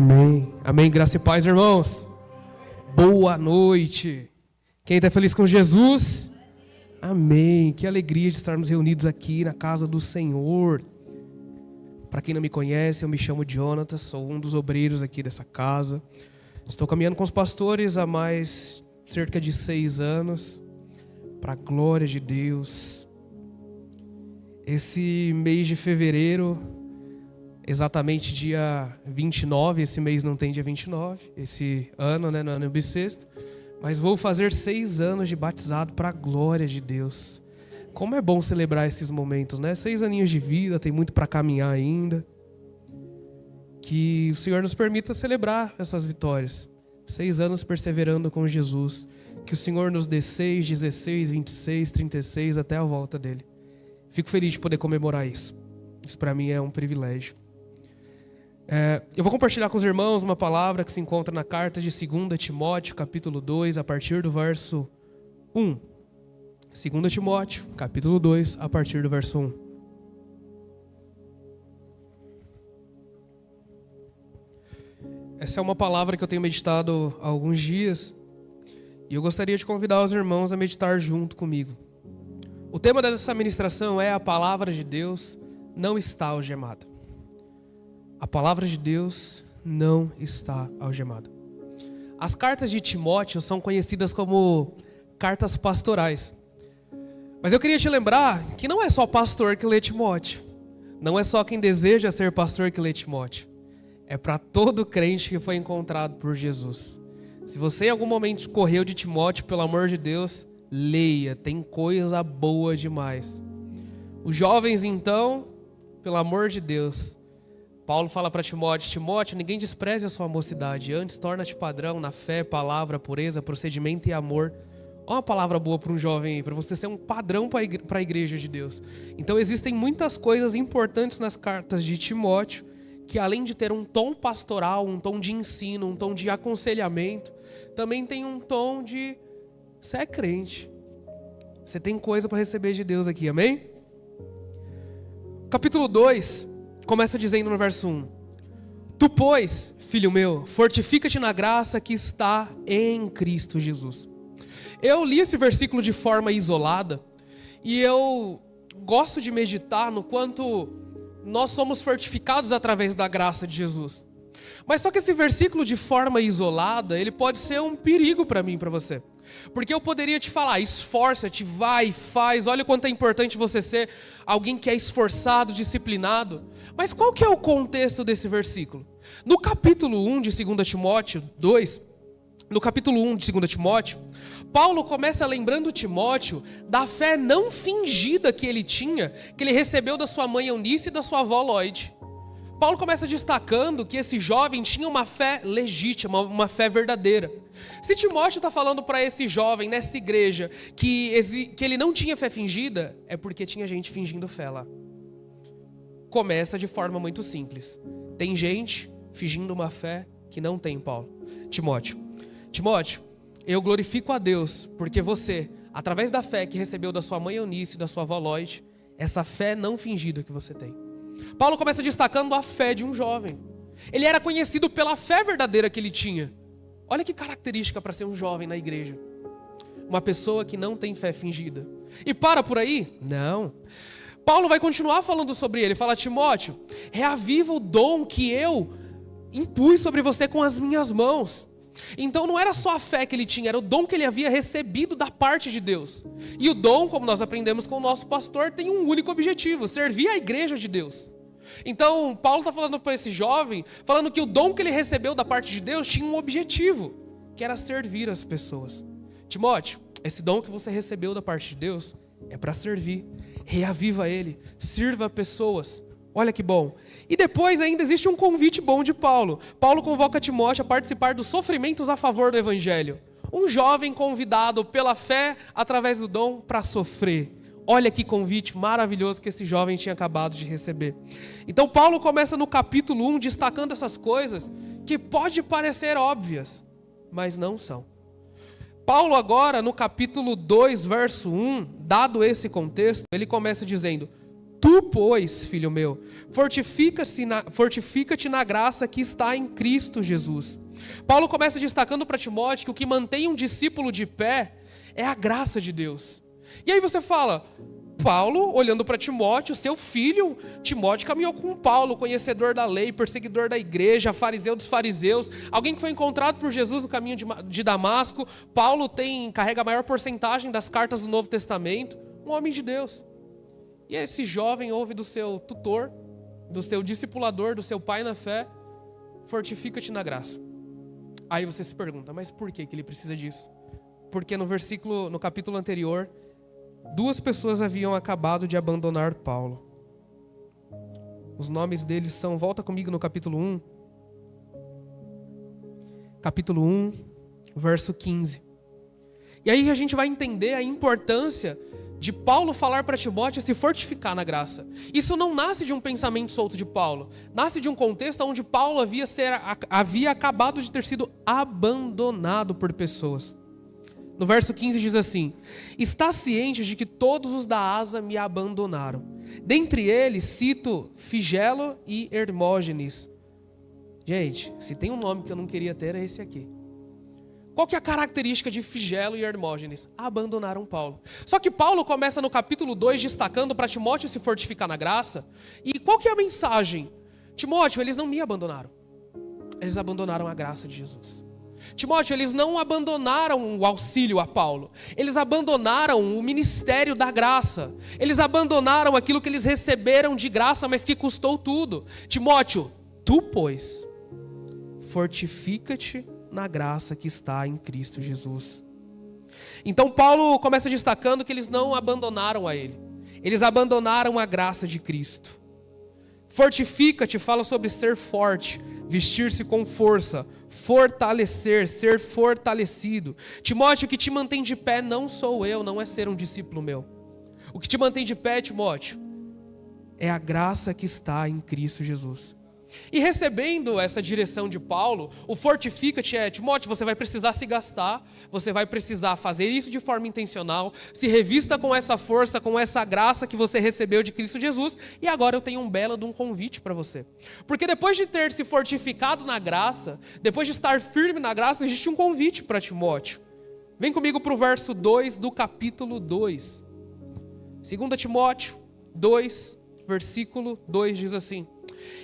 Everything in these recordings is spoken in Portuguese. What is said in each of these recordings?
Amém. Amém. Graça e paz, irmãos. Boa noite. Quem está feliz com Jesus? Amém. Que alegria de estarmos reunidos aqui na casa do Senhor. Para quem não me conhece, eu me chamo Jonathan, sou um dos obreiros aqui dessa casa. Estou caminhando com os pastores há mais cerca de 6 anos. Para a glória de Deus. Esse mês de fevereiro, exatamente dia 29, esse mês não tem dia 29, esse ano, né, no ano bissexto, mas vou fazer 6 anos de batizado para a glória de Deus. Como é bom celebrar esses momentos, né? 6 aninhos de vida, tem muito para caminhar ainda. Que o Senhor nos permita celebrar essas vitórias. 6 anos perseverando com Jesus. Que o Senhor nos dê 6, 16, 26, 36 até a volta dele. Fico feliz de poder comemorar isso. Isso para mim é um privilégio. Eu vou compartilhar com os irmãos uma palavra que se encontra na carta de 2 Timóteo, capítulo 2, a partir do verso 1. 2 Timóteo, capítulo 2, a partir do verso 1. Essa é uma palavra que eu tenho meditado há alguns dias e eu gostaria de convidar os irmãos a meditar junto comigo. O tema dessa ministração é: a palavra de Deus não está algemada. A palavra de Deus não está algemada. As cartas de Timóteo são conhecidas como cartas pastorais. Mas eu queria te lembrar que não é só pastor que lê Timóteo. Não é só quem deseja ser pastor que lê Timóteo. É para todo crente que foi encontrado por Jesus. Se você em algum momento correu de Timóteo, pelo amor de Deus, leia, tem coisa boa demais. Os jovens então, pelo amor de Deus, Paulo fala para Timóteo: Timóteo, ninguém despreze a sua mocidade, antes torna-te padrão na fé, palavra, pureza, procedimento e amor. Olha uma palavra boa para um jovem aí, para você ser um padrão para a igreja de Deus. Então existem muitas coisas importantes nas cartas de Timóteo, que além de ter um tom pastoral, um tom de ensino, um tom de aconselhamento, também tem um tom de: você é crente, você tem coisa para receber de Deus aqui, amém? Capítulo 2 começa dizendo no verso 1: Tu, pois, filho meu, fortifica-te na graça que está em Cristo Jesus. Eu li esse versículo de forma isolada e eu gosto de meditar no quanto nós somos fortificados através da graça de Jesus. Mas só que esse versículo de forma isolada, ele pode ser um perigo para mim e para você. Porque eu poderia te falar: esforça-te, vai, faz, olha o quanto é importante você ser alguém que é esforçado, disciplinado. Mas qual que é o contexto desse versículo? No capítulo 1 de 2 Timóteo 2, no capítulo 1 de 2 Timóteo, Paulo começa lembrando Timóteo da fé não fingida que ele tinha, que ele recebeu da sua mãe Eunice e da sua avó Loide. Paulo começa destacando que esse jovem tinha uma fé legítima, uma fé verdadeira. Se Timóteo está falando para esse jovem, nessa igreja, que ele não tinha fé fingida, é porque tinha gente fingindo fé lá. Começa de forma muito simples. Tem gente fingindo uma fé que não tem, Paulo. Timóteo, eu glorifico a Deus, porque você, através da fé que recebeu da sua mãe Eunice e da sua avó Loide, essa fé não fingida que você tem. Paulo começa destacando a fé de um jovem. Ele era conhecido pela fé verdadeira que ele tinha. Olha que característica para ser um jovem na igreja. Uma pessoa que não tem fé fingida. E para por aí? Não. Paulo vai continuar falando sobre ele. Fala: Timóteo, reaviva o dom que eu impus sobre você com as minhas mãos. Então não era só a fé que ele tinha, era o dom que ele havia recebido da parte de Deus. E o dom, como nós aprendemos com o nosso pastor, tem um único objetivo: servir a igreja de Deus. Então Paulo está falando para esse jovem, falando que o dom que ele recebeu da parte de Deus tinha um objetivo, que era servir as pessoas. Timóteo, esse dom que você recebeu da parte de Deus é para servir. Reaviva ele, sirva pessoas. Olha que bom. E depois ainda existe um convite bom de Paulo. Paulo convoca Timóteo a participar dos sofrimentos a favor do evangelho. Um jovem convidado pela fé, através do dom, para sofrer. Olha que convite maravilhoso que esse jovem tinha acabado de receber. Então Paulo começa no capítulo 1 destacando essas coisas que pode parecer óbvias, mas não são. Paulo agora no capítulo 2, verso 1, dado esse contexto, ele começa dizendo: Tu, pois, filho meu, fortifica-te na graça que está em Cristo Jesus. Paulo começa destacando para Timóteo que o que mantém um discípulo de pé é a graça de Deus. E aí você fala, Paulo, olhando para Timóteo, seu filho, Timóteo caminhou com Paulo, conhecedor da lei, perseguidor da igreja, fariseu dos fariseus, alguém que foi encontrado por Jesus no caminho de Damasco. Paulo carrega a maior porcentagem das cartas do Novo Testamento, um homem de Deus. E esse jovem ouve do seu tutor, do seu discipulador, do seu pai na fé, fortifica-te na graça. Aí você se pergunta, mas por que ele precisa disso? Porque no capítulo anterior, 2 pessoas haviam acabado de abandonar Paulo. Os nomes deles são, volta comigo no capítulo 1. Capítulo 1, verso 15. E aí a gente vai entender a importância de Paulo falar para Timóteo se fortificar na graça. Isso não nasce de um pensamento solto de Paulo. Nasce de um contexto onde Paulo havia acabado de ter sido abandonado por pessoas. No verso 15 diz assim: está ciente de que todos os da Ásia me abandonaram. Dentre eles cito Figelo e Hermógenes. Gente, se tem um nome que eu não queria ter, é esse aqui. Qual que é a característica de Figelo e Hermógenes? Abandonaram Paulo. Só que Paulo começa no capítulo 2 destacando para Timóteo se fortificar na graça. E qual que é a mensagem? Timóteo, eles não me abandonaram. Eles abandonaram a graça de Jesus. Timóteo, eles não abandonaram o auxílio a Paulo. Eles abandonaram o ministério da graça. Eles abandonaram aquilo que eles receberam de graça, mas que custou tudo. Timóteo, tu, pois, fortifica-te na graça que está em Cristo Jesus. Então Paulo começa destacando que eles não abandonaram a ele. Eles abandonaram a graça de Cristo. Fortifica-te fala sobre ser forte, vestir-se com força, fortalecer, ser fortalecido. Timóteo, o que te mantém de pé não sou eu, não é ser um discípulo meu. O que te mantém de pé, Timóteo, é a graça que está em Cristo Jesus. E recebendo essa direção de Paulo, o fortifica-te Timóteo, você vai precisar se gastar, você vai precisar fazer isso de forma intencional, se revista com essa força, com essa graça que você recebeu de Cristo Jesus, e agora eu tenho um belo de um convite para você. Porque depois de ter se fortificado na graça, depois de estar firme na graça, existe um convite para Timóteo. Vem comigo para o verso 2 do capítulo 2. 2 Timóteo 2, versículo 2 diz assim: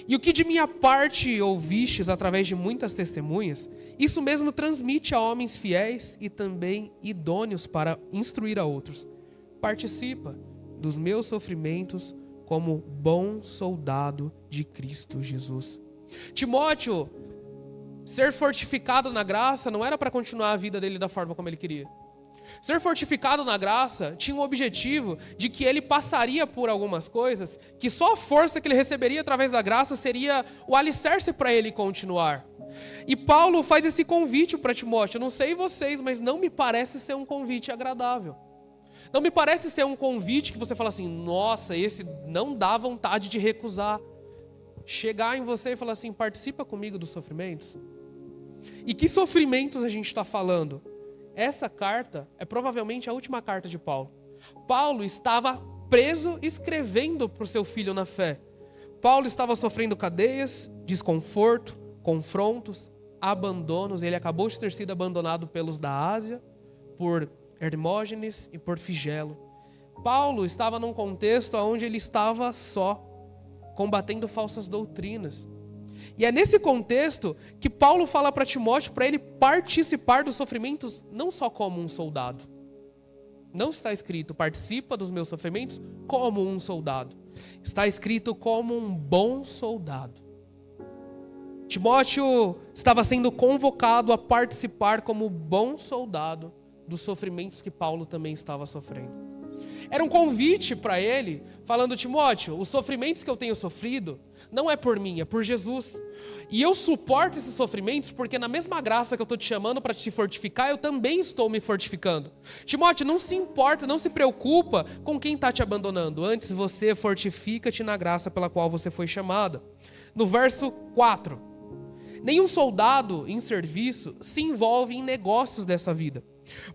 e o que de minha parte ouvistes através de muitas testemunhas, isso mesmo transmite a homens fiéis e também idôneos para instruir a outros. Participa dos meus sofrimentos como bom soldado de Cristo Jesus. Timóteo, ser fortificado na graça não era para continuar a vida dele da forma como ele queria. Ser fortificado na graça tinha um objetivo de que ele passaria por algumas coisas, que só a força que ele receberia através da graça seria o alicerce para ele continuar. E Paulo faz esse convite para Timóteo. Eu não sei vocês, mas não me parece ser um convite agradável. Não me parece ser um convite que você fala assim, nossa, esse não dá vontade de recusar. Chegar em você e falar assim, participa comigo dos sofrimentos. E que sofrimentos a gente está falando? Essa carta é provavelmente a última carta de Paulo. Paulo estava preso escrevendo para o seu filho na fé. Paulo estava sofrendo cadeias, desconforto, confrontos, abandonos. Ele acabou de ter sido abandonado pelos da Ásia, por Hermógenes e por Figelo. Paulo estava num contexto onde ele estava só, combatendo falsas doutrinas. E é nesse contexto que Paulo fala para Timóteo para ele participar dos sofrimentos não só como um soldado. Não está escrito participa dos meus sofrimentos como um soldado. Está escrito como um bom soldado. Timóteo estava sendo convocado a participar como bom soldado dos sofrimentos que Paulo também estava sofrendo. Era um convite para ele, falando, Timóteo, os sofrimentos que eu tenho sofrido não é por mim, é por Jesus. E eu suporto esses sofrimentos porque na mesma graça que eu estou te chamando para te fortificar, eu também estou me fortificando. Timóteo, não se importa, não se preocupa com quem está te abandonando. Antes você fortifica-te na graça pela qual você foi chamado. No verso 4. Nenhum soldado em serviço se envolve em negócios dessa vida.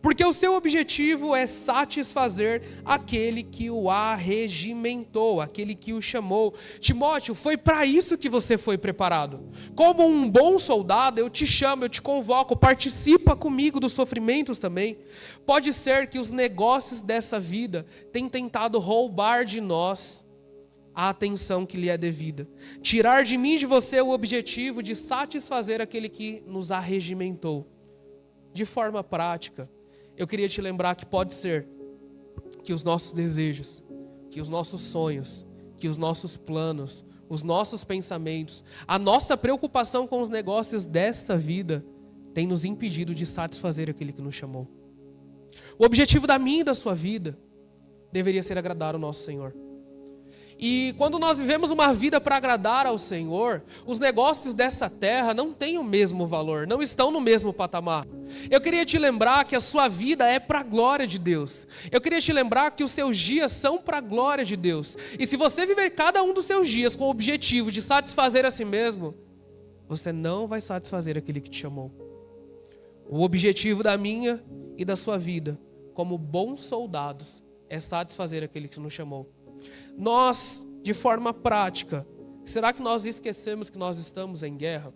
Porque o seu objetivo é satisfazer aquele que o arregimentou, aquele que o chamou. Timóteo, foi para isso que você foi preparado. Como um bom soldado, eu te chamo, eu te convoco, participa comigo dos sofrimentos também. Pode ser que os negócios dessa vida tenham tentado roubar de nós a atenção que lhe é devida. Tirar de mim e de você o objetivo de satisfazer aquele que nos arregimentou. De forma prática, eu queria te lembrar que pode ser que os nossos desejos, que os nossos sonhos, que os nossos planos, os nossos pensamentos, a nossa preocupação com os negócios desta vida tem nos impedido de satisfazer aquele que nos chamou. O objetivo da minha e da sua vida deveria ser agradar o nosso Senhor. E quando nós vivemos uma vida para agradar ao Senhor, os negócios dessa terra não têm o mesmo valor, não estão no mesmo patamar. Eu queria te lembrar que a sua vida é para a glória de Deus. Eu queria te lembrar que os seus dias são para a glória de Deus. E se você viver cada um dos seus dias com o objetivo de satisfazer a si mesmo, você não vai satisfazer aquele que te chamou. O objetivo da minha e da sua vida, como bons soldados, é satisfazer aquele que nos chamou. Nós, de forma prática, será que nós esquecemos que nós estamos em guerra?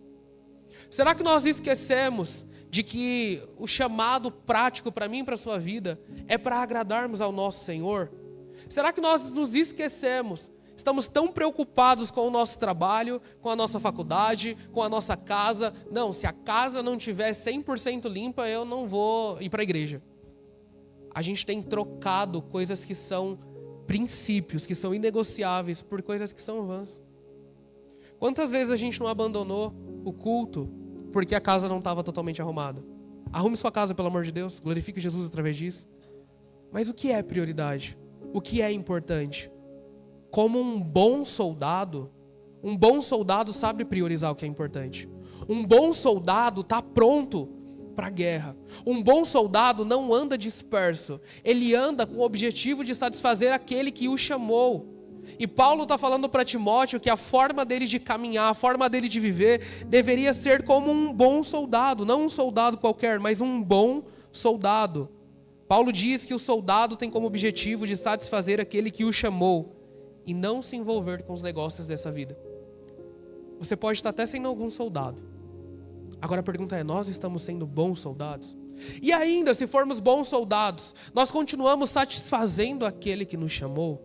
Será que nós esquecemos de que o chamado prático para mim e para a sua vida é para agradarmos ao nosso Senhor? Será que nós nos esquecemos? Estamos tão preocupados com o nosso trabalho, com a nossa faculdade, com a nossa casa. Não, se a casa não estiver 100% limpa, eu não vou ir para a igreja. A gente tem trocado coisas que são princípios, que são inegociáveis, por coisas que são vãs. Quantas vezes a gente não abandonou o culto porque a casa não estava totalmente arrumada? Arrume sua casa, pelo amor de Deus, glorifique Jesus através disso. Mas o que é prioridade? O que é importante? Como um bom soldado sabe priorizar o que é importante. Um bom soldado está pronto para a guerra. Um bom soldado não anda disperso. Ele anda com o objetivo de satisfazer aquele que o chamou. E Paulo está falando para Timóteo que a forma dele de caminhar, a forma dele de viver, deveria ser como um bom soldado. Não um soldado qualquer, mas um bom soldado. Paulo diz que o soldado tem como objetivo de satisfazer aquele que o chamou e não se envolver com os negócios dessa vida. Você pode estar até sendo algum soldado. Agora a pergunta é, nós estamos sendo bons soldados? E ainda, se formos bons soldados, nós continuamos satisfazendo aquele que nos chamou?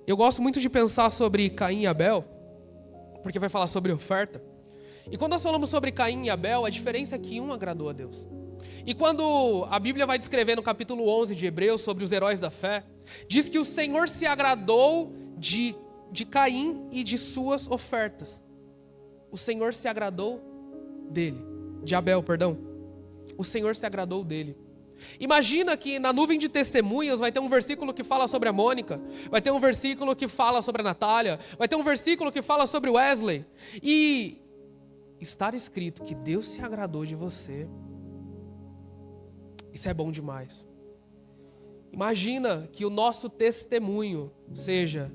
Eu gosto muito de pensar sobre Caim e Abel, porque vai falar sobre oferta. E quando nós falamos sobre Caim e Abel, a diferença é que um agradou a Deus. E quando a Bíblia vai descrever no capítulo 11 de Hebreus sobre os heróis da fé, diz que o Senhor se agradou de Caim e de suas ofertas. O Senhor se agradou dele, de Abel, perdão. O Senhor se agradou dele. Imagina que na nuvem de testemunhas vai ter um versículo que fala sobre a Mônica, vai ter um versículo que fala sobre a Natália, vai ter um versículo que fala sobre o Wesley. E estar escrito que Deus se agradou de você, isso é bom demais. Imagina que o nosso testemunho seja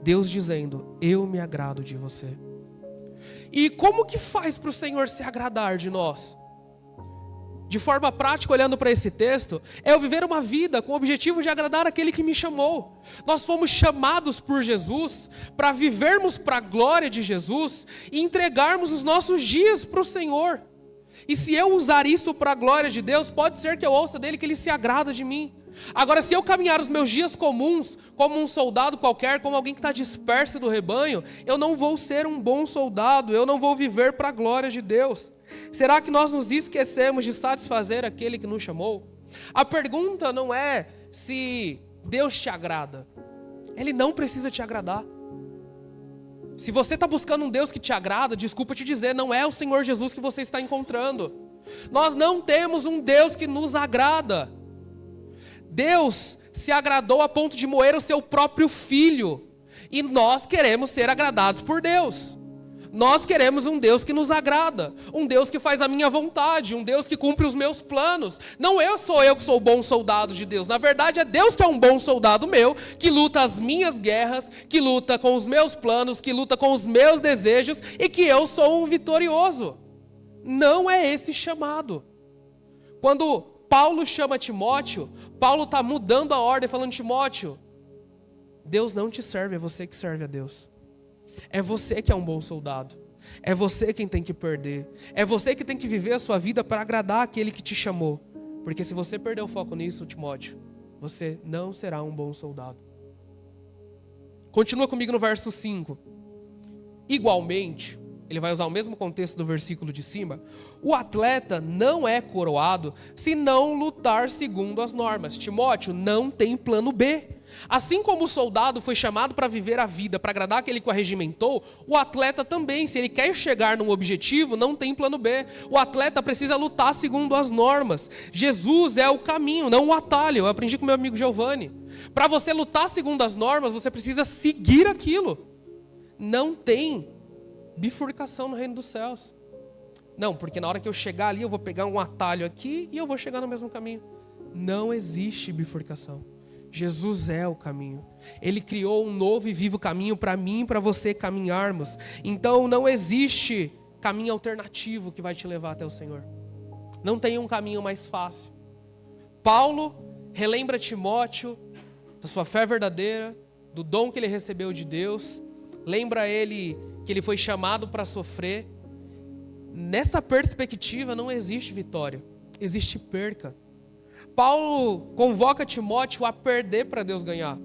Deus dizendo, eu me agrado de você. E como que faz para o Senhor se agradar de nós? De forma prática, olhando para esse texto, é eu viver uma vida com o objetivo de agradar aquele que me chamou. Nós fomos chamados por Jesus para vivermos para a glória de Jesus e entregarmos os nossos dias para o Senhor. E se eu usar isso para a glória de Deus, pode ser que eu ouça dele que ele se agrada de mim. Agora, se eu caminhar os meus dias comuns, como um soldado qualquer, como alguém que está disperso do rebanho, eu não vou ser um bom soldado, eu não vou viver para a glória de Deus. Será que nós nos esquecemos de satisfazer aquele que nos chamou? A pergunta não é se Deus te agrada. Ele não precisa te agradar. Se você está buscando um Deus que te agrada, desculpa te dizer, não é o Senhor Jesus que você está encontrando. Nós não temos um Deus que nos agrada. Deus se agradou a ponto de moer o seu próprio filho. E nós queremos ser agradados por Deus. Nós queremos um Deus que nos agrada. Um Deus que faz a minha vontade. Um Deus que cumpre os meus planos. Não sou eu que sou o bom soldado de Deus. Na verdade é Deus que é um bom soldado meu. Que luta as minhas guerras. Que luta com os meus planos. Que luta com os meus desejos. E que eu sou um vitorioso. Não é esse chamado. Quando Paulo chama Timóteo, Paulo está mudando a ordem, falando: Timóteo, Deus não te serve, é você que serve a Deus. É você que é um bom soldado. É você quem tem que perder. É você que tem que viver a sua vida para agradar aquele que te chamou. Porque se você perder o foco nisso, Timóteo, você não será um bom soldado. Continua comigo no verso 5. Igualmente, ele vai usar o mesmo contexto do versículo de cima. O atleta não é coroado se não lutar segundo as normas. Timóteo, não tem plano B. Assim como o soldado foi chamado para viver a vida, para agradar aquele que o arregimentou, o atleta também, se ele quer chegar num objetivo, não tem plano B. O atleta precisa lutar segundo as normas. Jesus é o caminho, não o atalho. Eu aprendi com meu amigo Giovanni. Para você lutar segundo as normas, você precisa seguir aquilo. Não tem bifurcação no reino dos céus. Não, porque na hora que eu chegar ali, eu vou pegar um atalho aqui e eu vou chegar no mesmo caminho. Não existe bifurcação. Jesus é o caminho. Ele criou um novo e vivo caminho para mim e para você caminharmos. Então não existe caminho alternativo que vai te levar até o Senhor. Não tem um caminho mais fácil. Paulo relembra Timóteo da sua fé verdadeira, do dom que ele recebeu de Deus. Lembra ele que ele foi chamado para sofrer. Nessa perspectiva não existe vitória, existe perca. Paulo convoca Timóteo a perder para Deus ganhar.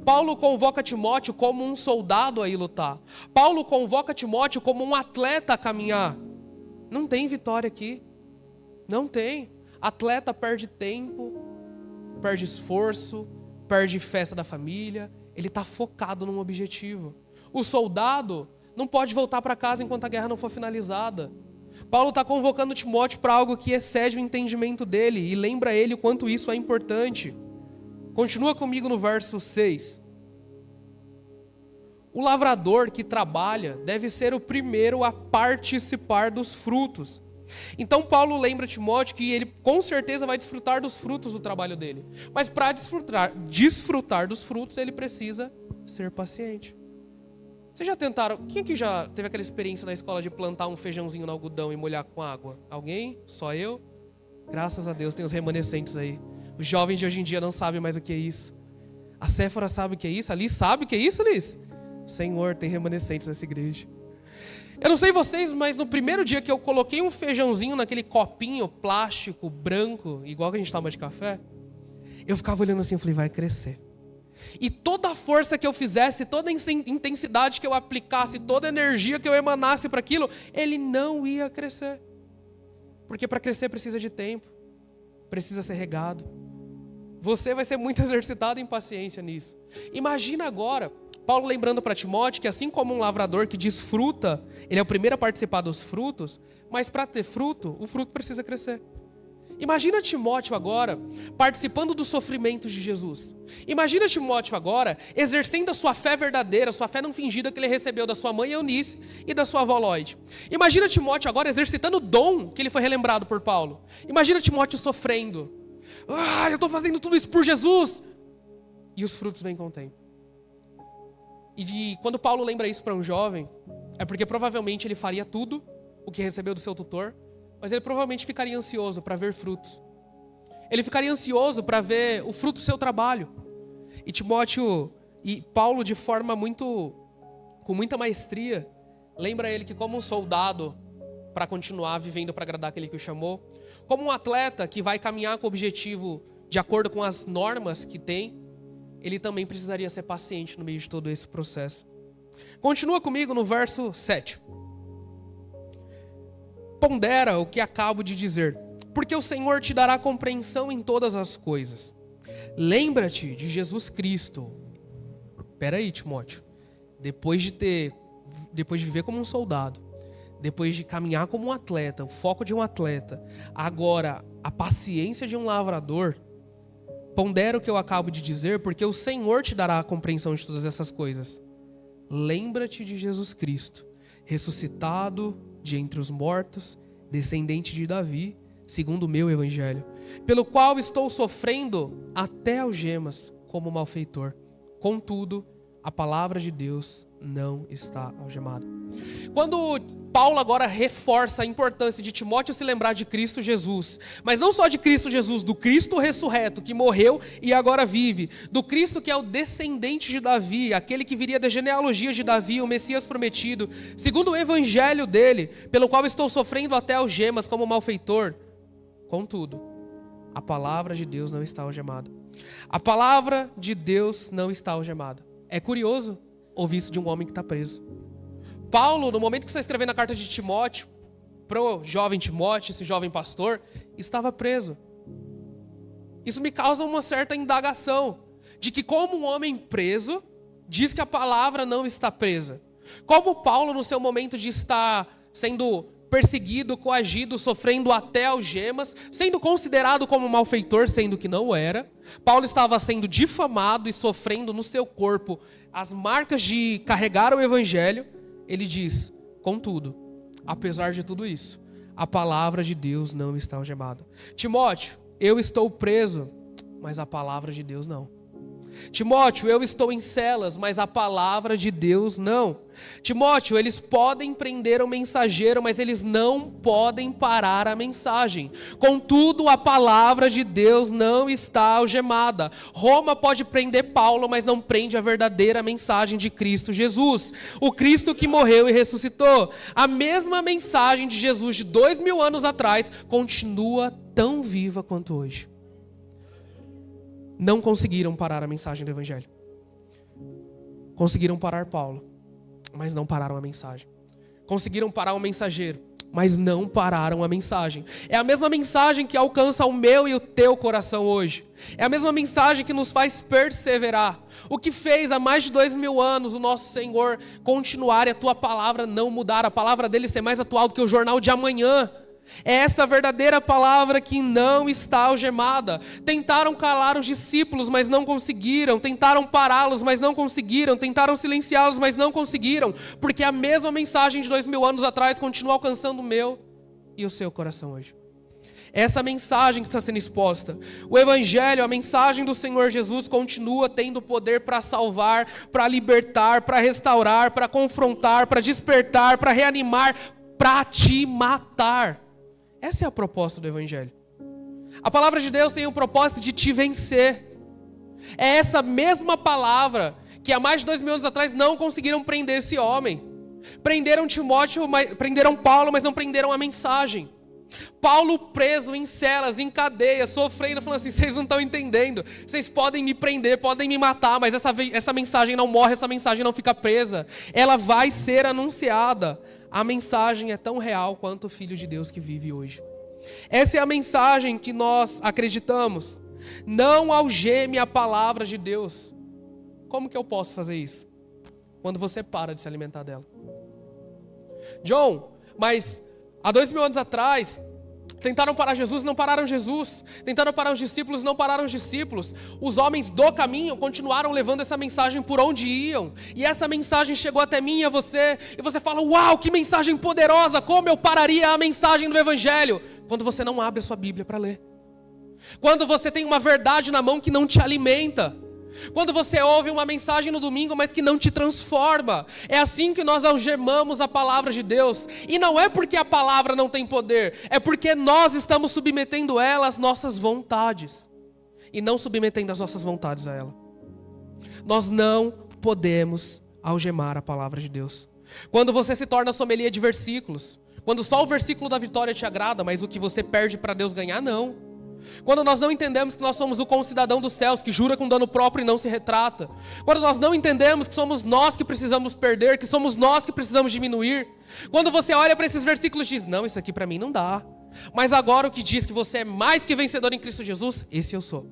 Paulo convoca Timóteo como um soldado a ir lutar. Paulo convoca Timóteo como um atleta a caminhar. Não tem vitória aqui. Não tem. Atleta perde tempo, perde esforço, perde festa da família. Ele está focado num objetivo. O soldado não pode voltar para casa enquanto a guerra não for finalizada. Paulo está convocando Timóteo para algo que excede o entendimento dele e lembra ele o quanto isso é importante. Continua comigo no verso 6. O lavrador que trabalha deve ser o primeiro a participar dos frutos. Então Paulo lembra Timóteo que ele com certeza vai desfrutar dos frutos do trabalho dele. Mas para desfrutar dos frutos, ele precisa ser paciente. Vocês já tentaram? Quem aqui já teve aquela experiência na escola de plantar um feijãozinho no algodão e molhar com água? Alguém? Só eu? Graças a Deus tem os remanescentes aí. Os jovens de hoje em dia não sabem mais o que é isso. A Séfora sabe o que é isso? A Liz sabe o que é isso, Liz? Senhor, tem remanescentes nessa igreja. Eu não sei vocês, mas no primeiro dia que eu coloquei um feijãozinho naquele copinho plástico, branco, igual que a gente toma de café, eu ficava olhando assim e falei, vai crescer. E toda a força que eu fizesse, toda a intensidade que eu aplicasse, toda a energia que eu emanasse para aquilo, ele não ia crescer. Porque para crescer precisa de tempo, precisa ser regado. Você vai ser muito exercitado em paciência nisso. Imagina agora, Paulo lembrando para Timóteo que assim como um lavrador que desfruta, ele é o primeiro a participar dos frutos, mas para ter fruto, o fruto precisa crescer. Imagina Timóteo agora participando dos sofrimentos de Jesus. Imagina Timóteo agora exercendo a sua fé verdadeira, a sua fé não fingida que ele recebeu da sua mãe Eunice e da sua avó Lloyd. Imagina Timóteo agora exercitando o dom que ele foi relembrado por Paulo. Imagina Timóteo sofrendo. Eu estou fazendo tudo isso por Jesus. E os frutos vêm com o tempo. E quando Paulo lembra isso para um jovem, é porque provavelmente ele faria tudo o que recebeu do seu tutor, mas ele provavelmente ficaria ansioso para ver frutos. Ele ficaria ansioso para ver o fruto do seu trabalho. E Timóteo e Paulo, de forma com muita maestria, lembra ele que como um soldado, para continuar vivendo para agradar aquele que o chamou, como um atleta que vai caminhar com o objetivo de acordo com as normas que tem, ele também precisaria ser paciente no meio de todo esse processo. Continua comigo no verso 7. Pondera o que acabo de dizer, porque o Senhor te dará compreensão em todas as coisas. Lembra-te de Jesus Cristo. Espera aí, Timóteo. Depois de viver como um soldado, depois de caminhar como um atleta, o foco de um atleta, agora a paciência de um lavrador, pondera o que eu acabo de dizer, porque o Senhor te dará a compreensão de todas essas coisas. Lembra-te de Jesus Cristo, ressuscitado de entre os mortos, descendente de Davi, segundo o meu evangelho, pelo qual estou sofrendo até algemas como malfeitor. Contudo, a palavra de Deus não está algemada. Quando Paulo agora reforça a importância de Timóteo se lembrar de Cristo Jesus. Mas não só de Cristo Jesus, do Cristo ressurreto, que morreu e agora vive. Do Cristo que é o descendente de Davi, aquele que viria da genealogia de Davi, o Messias prometido. Segundo o evangelho dele, pelo qual estou sofrendo até algemas como malfeitor. Contudo, a palavra de Deus não está algemada. A palavra de Deus não está algemada. É curioso ouvir isso de um homem que está preso. Paulo, no momento que está escrevendo a carta de Timóteo, para o jovem Timóteo, esse jovem pastor, estava preso. Isso me causa uma certa indagação, de que como um homem preso, diz que a palavra não está presa. Como Paulo, no seu momento de estar sendo perseguido, coagido, sofrendo até algemas, sendo considerado como malfeitor, sendo que não era, Paulo estava sendo difamado e sofrendo no seu corpo as marcas de carregar o evangelho. Ele diz, contudo, apesar de tudo isso, a palavra de Deus não está algemada. Timóteo, eu estou preso, mas a palavra de Deus não. Timóteo, eu estou em celas, mas a palavra de Deus não. Timóteo, eles podem prender o mensageiro, mas eles não podem parar a mensagem. Contudo, a palavra de Deus não está algemada. Roma pode prender Paulo, mas não prende a verdadeira mensagem de Cristo Jesus. O Cristo que morreu e ressuscitou. A mesma mensagem de Jesus de 2000 anos atrás continua tão viva quanto hoje. Não conseguiram parar a mensagem do evangelho. Conseguiram parar Paulo, mas não pararam a mensagem. Conseguiram parar o mensageiro, mas não pararam a mensagem. É a mesma mensagem que alcança o meu e o teu coração hoje. É a mesma mensagem que nos faz perseverar. O que fez há mais de 2000 anos o nosso Senhor continuar e a tua palavra não mudar. A palavra dele ser mais atual do que o jornal de amanhã. É essa verdadeira palavra que não está algemada. Tentaram calar os discípulos, mas não conseguiram. Tentaram pará-los, mas não conseguiram. Tentaram silenciá-los, mas não conseguiram. Porque a mesma mensagem de 2000 anos atrás continua alcançando o meu e o seu coração hoje. Essa mensagem que está sendo exposta. O evangelho, a mensagem do Senhor Jesus continua tendo poder para salvar, para libertar, para restaurar, para confrontar, para despertar, para reanimar, para te matar. Essa é a proposta do evangelho. A palavra de Deus tem o propósito de te vencer. É essa mesma palavra que há mais de 2000 anos atrás não conseguiram prender esse homem. Prenderam Timóteo, prenderam Paulo, mas não prenderam a mensagem. Paulo preso em celas, em cadeias, sofrendo, falando assim, vocês não estão entendendo. Vocês podem me prender, podem me matar, mas essa mensagem não morre, essa mensagem não fica presa. Ela vai ser anunciada. A mensagem é tão real quanto o Filho de Deus que vive hoje. Essa é a mensagem que nós acreditamos. Não algeme a palavra de Deus. Como que eu posso fazer isso? Quando você para de se alimentar dela. John, mas há 2000 anos atrás, tentaram parar Jesus, não pararam Jesus. Tentaram parar os discípulos, não pararam os discípulos. Os homens do caminho continuaram levando essa mensagem por onde iam. E essa mensagem chegou até mim e a você. E você fala, uau, que mensagem poderosa. Como eu pararia a mensagem do evangelho? Quando você não abre a sua Bíblia para ler. Quando você tem uma verdade na mão que não te alimenta. Quando você ouve uma mensagem no domingo, mas que não te transforma. É assim que nós algemamos a palavra de Deus. E não é porque a palavra não tem poder, é porque nós estamos submetendo ela às nossas vontades. E não submetendo as nossas vontades a ela. Nós não podemos algemar a palavra de Deus. Quando você se torna sommelier de versículos, quando só o versículo da vitória te agrada, mas o que você perde para Deus ganhar, não. Quando nós não entendemos que nós somos o concidadão dos céus, que jura com dano próprio e não se retrata. Quando nós não entendemos que somos nós que precisamos perder, que somos nós que precisamos diminuir. Quando você olha para esses versículos e diz, não, isso aqui para mim não dá. Mas agora o que diz que você é mais que vencedor em Cristo Jesus, esse eu sou.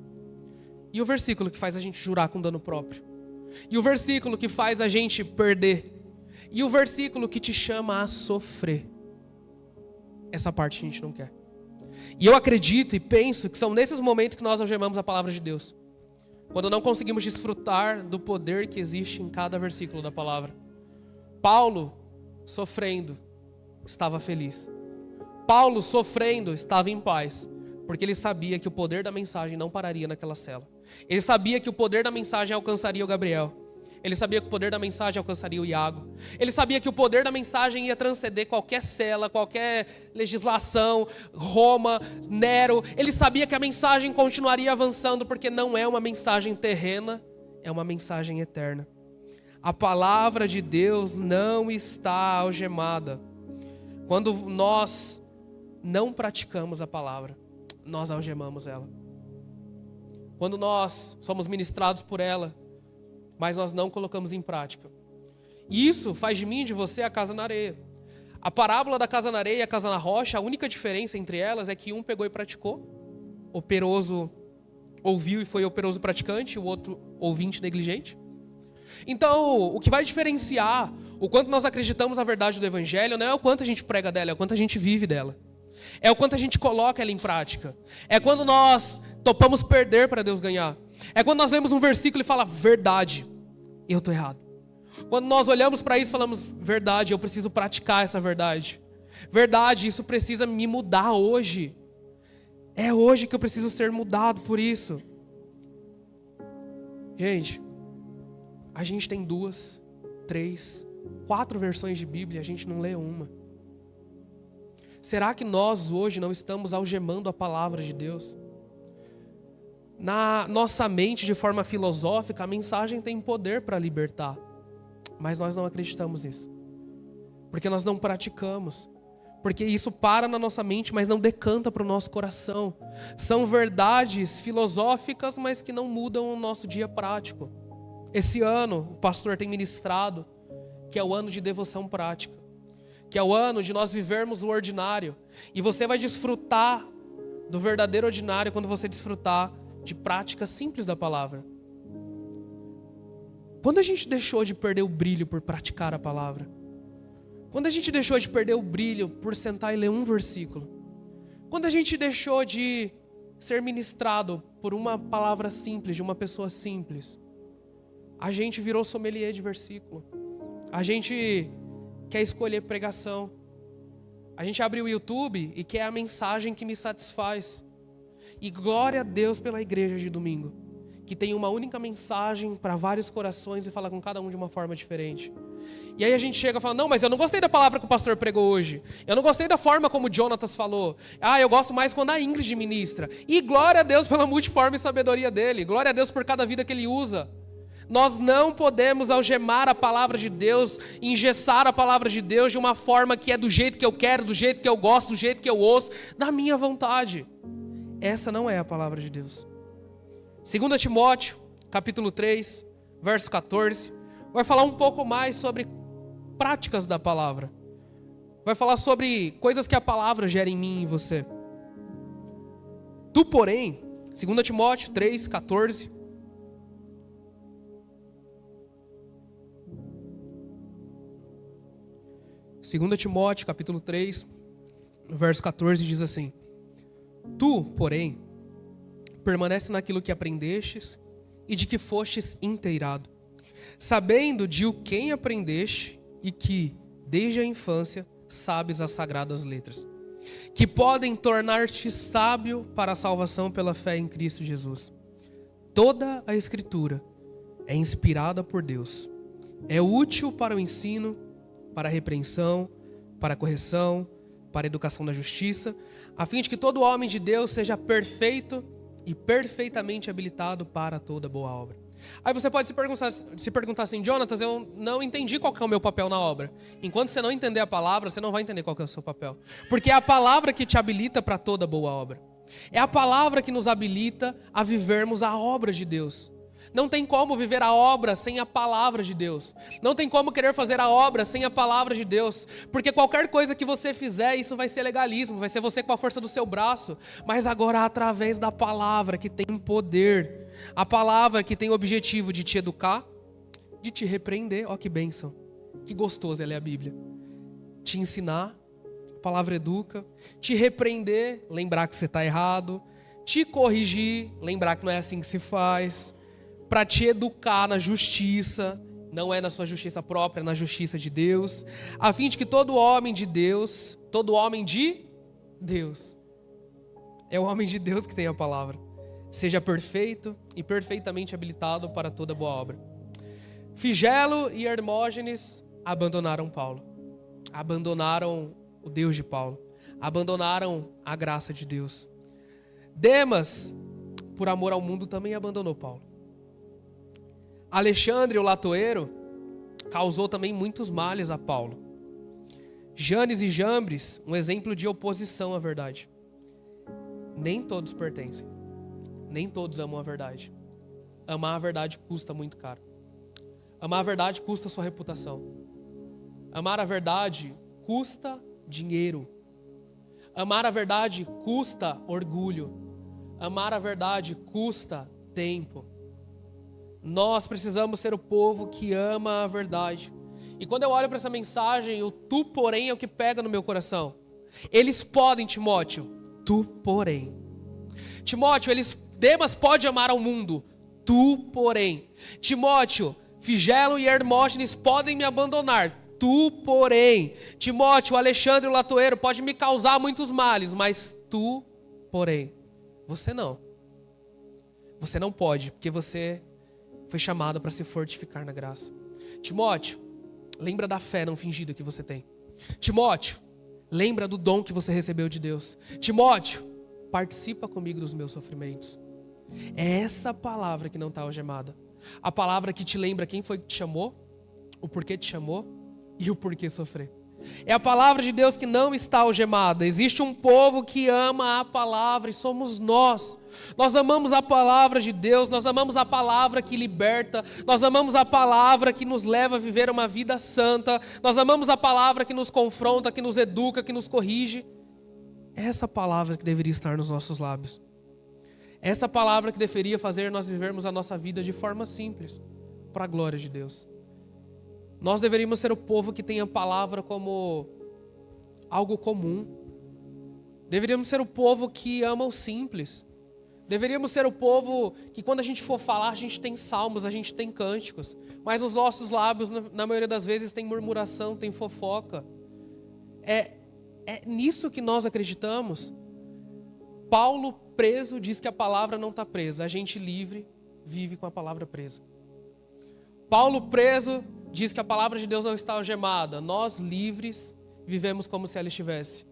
E o versículo que faz a gente jurar com dano próprio. E o versículo que faz a gente perder. E o versículo que te chama a sofrer. Essa parte a gente não quer. E eu acredito e penso que são nesses momentos que nós algemamos a palavra de Deus. Quando não conseguimos desfrutar do poder que existe em cada versículo da palavra. Paulo, sofrendo, estava feliz. Paulo, sofrendo, estava em paz. Porque ele sabia que o poder da mensagem não pararia naquela cela. Ele sabia que o poder da mensagem alcançaria o Gabriel. Ele sabia que o poder da mensagem alcançaria o Iago. Ele sabia que o poder da mensagem ia transcender qualquer cela, qualquer legislação, Roma, Nero. Ele sabia que a mensagem continuaria avançando, porque não é uma mensagem terrena, é uma mensagem eterna. A palavra de Deus não está algemada. Quando nós não praticamos a palavra, nós algemamos ela. Quando nós somos ministrados por ela, mas nós não colocamos em prática. E isso faz de mim e de você a casa na areia. A parábola da casa na areia e a casa na rocha, a única diferença entre elas é que um pegou e praticou. Operoso ouviu e foi operoso praticante, o outro ouvinte negligente. Então, o que vai diferenciar o quanto nós acreditamos na verdade do Evangelho não é o quanto a gente prega dela, é o quanto a gente vive dela. É o quanto a gente coloca ela em prática. É quando nós topamos perder para Deus ganhar. É quando nós lemos um versículo e fala, verdade, eu estou errado. Quando nós olhamos para isso e falamos, verdade, eu preciso praticar essa verdade. Verdade, isso precisa me mudar hoje. É hoje que eu preciso ser mudado por isso. Gente, a gente tem 2, 3, 4 versões de Bíblia, a gente não lê uma. Será que nós hoje não estamos algemando a palavra de Deus? Na nossa mente, de forma filosófica, a mensagem tem poder para libertar. Mas nós não acreditamos nisso. Porque nós não praticamos. Porque isso para na nossa mente, mas não decanta para o nosso coração. São verdades filosóficas, mas que não mudam o nosso dia prático. Esse ano, o pastor tem ministrado, que é o ano de devoção prática. Que é o ano de nós vivermos o ordinário. E você vai desfrutar do verdadeiro ordinário quando você desfrutar de práticas simples da palavra. Quando a gente deixou de perder o brilho por praticar a palavra? Quando a gente deixou de perder o brilho por sentar e ler um versículo? Quando a gente deixou de ser ministrado por uma palavra simples, de uma pessoa simples? A gente virou sommelier de versículo. A gente quer escolher pregação. A gente abre o YouTube e quer a mensagem que me satisfaz. E glória a Deus pela igreja de domingo, que tem uma única mensagem para vários corações e fala com cada um de uma forma diferente. E aí a gente chega e fala, não, mas eu não gostei da palavra que o pastor pregou hoje. Eu não gostei da forma como o Jonatas falou. Eu gosto mais quando a Ingrid ministra. E glória a Deus pela multiforme sabedoria dele. Glória a Deus por cada vida que ele usa. Nós não podemos algemar a palavra de Deus, engessar a palavra de Deus de uma forma que é do jeito que eu quero, do jeito que eu gosto, do jeito que eu ouço, da minha vontade. Essa não é a palavra de Deus. 2 Timóteo, capítulo 3, verso 14, vai falar um pouco mais sobre práticas da palavra. Vai falar sobre coisas que a palavra gera em mim e em você. Tu, porém, 2 Timóteo 3, 14... Segunda Timóteo, capítulo 3, verso 14, diz assim: Tu, porém, permanece naquilo que aprendestes e de que fostes inteirado, sabendo de o quem aprendeste e que, desde a infância, sabes as sagradas letras, que podem tornar-te sábio para a salvação pela fé em Cristo Jesus. Toda a Escritura é inspirada por Deus, é útil para o ensino, para a repreensão, para a correção, para a educação da justiça, a fim de que todo homem de Deus seja perfeito e perfeitamente habilitado para toda boa obra. Aí você pode se perguntar assim, Jonatas, eu não entendi qual que é o meu papel na obra. Enquanto você não entender a palavra, você não vai entender qual que é o seu papel. Porque é a palavra que te habilita para toda boa obra. É a palavra que nos habilita a vivermos a obra de Deus. Não tem como viver a obra sem a palavra de Deus. Não tem como querer fazer a obra sem a palavra de Deus. Porque qualquer coisa que você fizer, isso vai ser legalismo. Vai ser você com a força do seu braço. Mas agora através da palavra que tem poder. A palavra que tem o objetivo de te educar, de te repreender. Ó que bênção. Que gostoso é ler a Bíblia. Te ensinar. A palavra educa. Te repreender. Lembrar que você está errado. Te corrigir. Lembrar que não é assim que se faz. Para te educar na justiça, não é na sua justiça própria, é na justiça de Deus, a fim de que todo homem de Deus, é o homem de Deus que tem a palavra, seja perfeito e perfeitamente habilitado para toda boa obra. Figelo e Hermógenes abandonaram Paulo. Abandonaram o Deus de Paulo. Abandonaram a graça de Deus. Demas, por amor ao mundo, também abandonou Paulo. Alexandre, o latoeiro, causou também muitos males a Paulo. Janes e Jambres, um exemplo de oposição à verdade. Nem todos pertencem. Nem todos amam a verdade. Amar a verdade custa muito caro. Amar a verdade custa sua reputação. Amar a verdade custa dinheiro. Amar a verdade custa orgulho. Amar a verdade custa tempo. Nós precisamos ser o povo que ama a verdade. E quando eu olho para essa mensagem, o tu, porém, é o que pega no meu coração. Eles podem, Timóteo, tu, porém. Timóteo, Demas pode amar ao mundo, tu, porém. Timóteo, Figelo e Hermógenes podem me abandonar, tu, porém. Timóteo, Alexandre, o latoeiro, pode me causar muitos males, mas tu, porém. Você não. Você não pode, porque você foi chamado para se fortificar na graça. Timóteo, lembra da fé não fingida que você tem. Timóteo, lembra do dom que você recebeu de Deus. Timóteo, participa comigo dos meus sofrimentos. É essa palavra que não está algemada. A palavra que te lembra quem foi que te chamou, o porquê te chamou e o porquê sofrer. É a palavra de Deus que não está algemada. Existe um povo que ama a palavra e somos nós. Nós amamos a palavra de Deus, nós amamos a palavra que liberta, nós amamos a palavra que nos leva a viver uma vida santa, nós amamos a palavra que nos confronta, que nos educa, que nos corrige. É essa palavra que deveria estar nos nossos lábios. Essa palavra que deveria fazer nós vivermos a nossa vida de forma simples, para a glória de Deus. Nós deveríamos ser o povo que tem a palavra como algo comum. Deveríamos ser o povo que ama o simples. Deveríamos ser o povo que quando a gente for falar, a gente tem salmos, a gente tem cânticos. Mas os nossos lábios, na maioria das vezes, tem murmuração, tem fofoca. É nisso que nós acreditamos. Paulo, preso, diz que a palavra não está presa. A gente livre vive com a palavra presa. Paulo, preso, diz que a palavra de Deus não está algemada. Nós, livres, vivemos como se ela estivesse.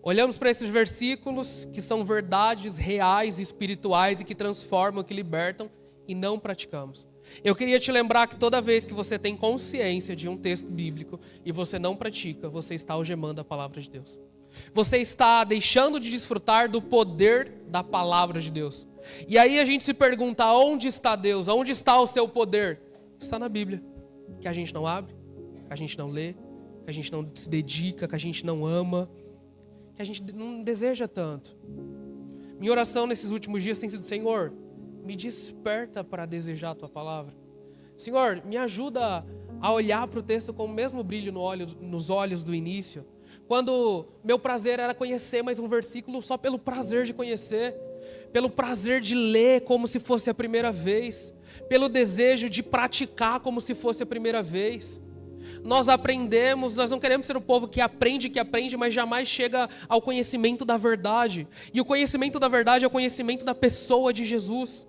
Olhamos para esses versículos que são verdades reais e espirituais e que transformam, que libertam e não praticamos. Eu queria te lembrar que toda vez que você tem consciência de um texto bíblico e você não pratica, você está algemando a palavra de Deus. Você está deixando de desfrutar do poder da palavra de Deus. E aí a gente se pergunta, onde está Deus? Onde está o seu poder? Está na Bíblia. Que a gente não abre, que a gente não lê, que a gente não se dedica, que a gente não ama, que a gente não deseja tanto. Minha oração nesses últimos dias tem sido, Senhor, me desperta para desejar a Tua palavra. Senhor, me ajuda a olhar para o texto com o mesmo brilho nos olhos do início. Quando meu prazer era conhecer mais um versículo só pelo prazer de conhecer, pelo prazer de ler como se fosse a primeira vez, pelo desejo de praticar como se fosse a primeira vez. Nós aprendemos, nós não queremos ser o povo que aprende, mas jamais chega ao conhecimento da verdade. E o conhecimento da verdade é o conhecimento da pessoa de Jesus.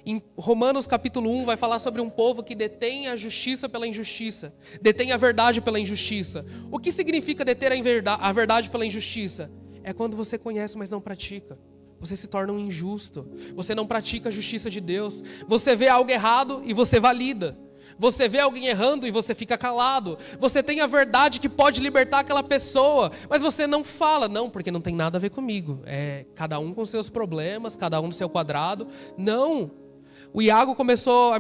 Em Romanos capítulo 1 vai falar sobre um povo que detém a justiça pela injustiça, detém a verdade pela injustiça. O que significa deter a verdade pela injustiça? É quando você conhece, mas não pratica. Você se torna um injusto. Você não pratica a justiça de Deus. Você vê algo errado e você valida. Você vê alguém errando e você fica calado. Você tem a verdade que pode libertar aquela pessoa, mas você não fala. Não, porque não tem nada a ver comigo. É cada um com seus problemas, cada um no seu quadrado. Não. O Iago começou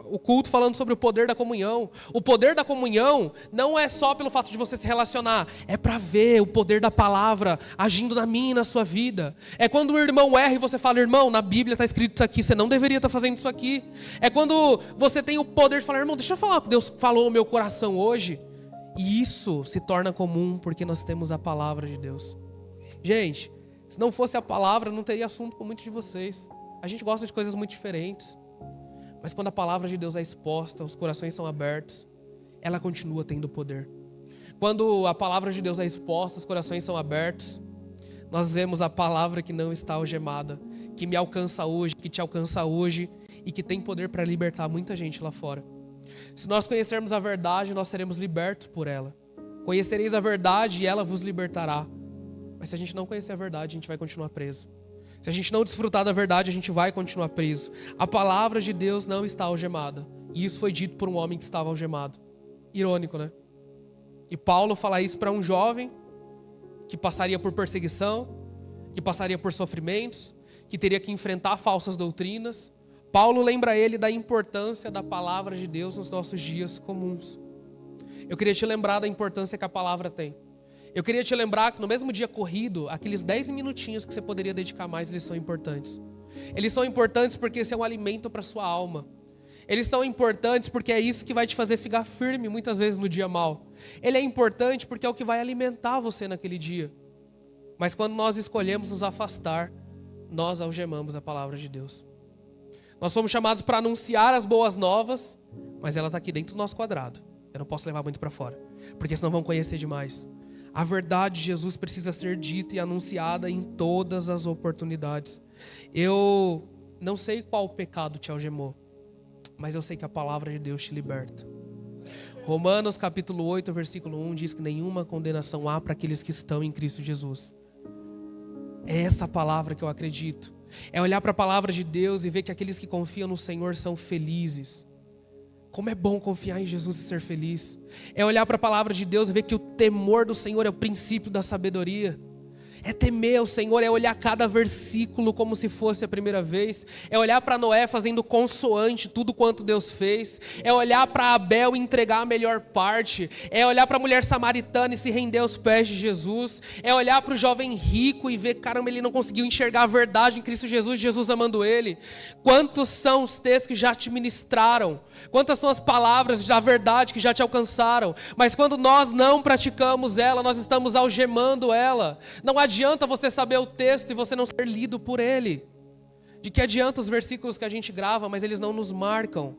o culto falando sobre o poder da comunhão. O poder da comunhão não é só pelo fato de você se relacionar. É para ver o poder da palavra agindo na minha e na sua vida. É quando o irmão erra e você fala, irmão, na Bíblia está escrito isso aqui, você não deveria estar fazendo isso aqui. É quando você tem o poder de falar, irmão, deixa eu falar o que Deus falou no meu coração hoje. E isso se torna comum porque nós temos a palavra de Deus. Gente, se não fosse a palavra, não teria assunto com muitos de vocês. A gente gosta de coisas muito diferentes. Mas quando a palavra de Deus é exposta, os corações são abertos, ela continua tendo poder. Quando a palavra de Deus é exposta, os corações são abertos, nós vemos a palavra que não está algemada, que me alcança hoje, que te alcança hoje e que tem poder para libertar muita gente lá fora. Se nós conhecermos a verdade, nós seremos libertos por ela. Conhecereis a verdade e ela vos libertará. Mas se a gente não conhecer a verdade, a gente vai continuar preso. Se a gente não desfrutar da verdade, a gente vai continuar preso. A palavra de Deus não está algemada. E isso foi dito por um homem que estava algemado. Irônico, né? E Paulo fala isso para um jovem que passaria por perseguição, que passaria por sofrimentos, que teria que enfrentar falsas doutrinas. Paulo lembra ele da importância da palavra de Deus nos nossos dias comuns. Eu queria te lembrar da importância que a palavra tem. Eu queria te lembrar que no mesmo dia corrido, aqueles 10 minutinhos que você poderia dedicar mais, eles são importantes. Eles são importantes porque esse é um alimento para a sua alma. Eles são importantes porque é isso que vai te fazer ficar firme muitas vezes no dia mal. Ele é importante porque é o que vai alimentar você naquele dia. Mas quando nós escolhemos nos afastar, nós algemamos a palavra de Deus. Nós fomos chamados para anunciar as boas novas, mas ela está aqui dentro do nosso quadrado. Eu não posso levar muito para fora, porque senão vão conhecer demais. A verdade de Jesus precisa ser dita e anunciada em todas as oportunidades. Eu não sei qual pecado te algemou, mas eu sei que a palavra de Deus te liberta. Romanos capítulo 8, versículo 1 diz que nenhuma condenação há para aqueles que estão em Cristo Jesus. É essa palavra que eu acredito. É olhar para a palavra de Deus e ver que aqueles que confiam no Senhor são felizes. Como é bom confiar em Jesus e ser feliz. É olhar para a palavra de Deus e ver que o temor do Senhor é o princípio da sabedoria. É temer o Senhor, é olhar cada versículo como se fosse a primeira vez. É olhar para Noé fazendo consoante tudo quanto Deus fez. É olhar para Abel e entregar a melhor parte. É olhar para a mulher samaritana e se render aos pés de Jesus. É olhar para o jovem rico e ver, caramba, ele não conseguiu enxergar a verdade em Cristo Jesus, Jesus amando ele. Quantos são os textos que já te ministraram? Quantas são as palavras da verdade que já te alcançaram? Mas quando nós não praticamos ela, nós estamos algemando ela. Não adianta você saber o texto e você não ser lido por ele. De que adianta os versículos que a gente grava, mas eles não nos marcam?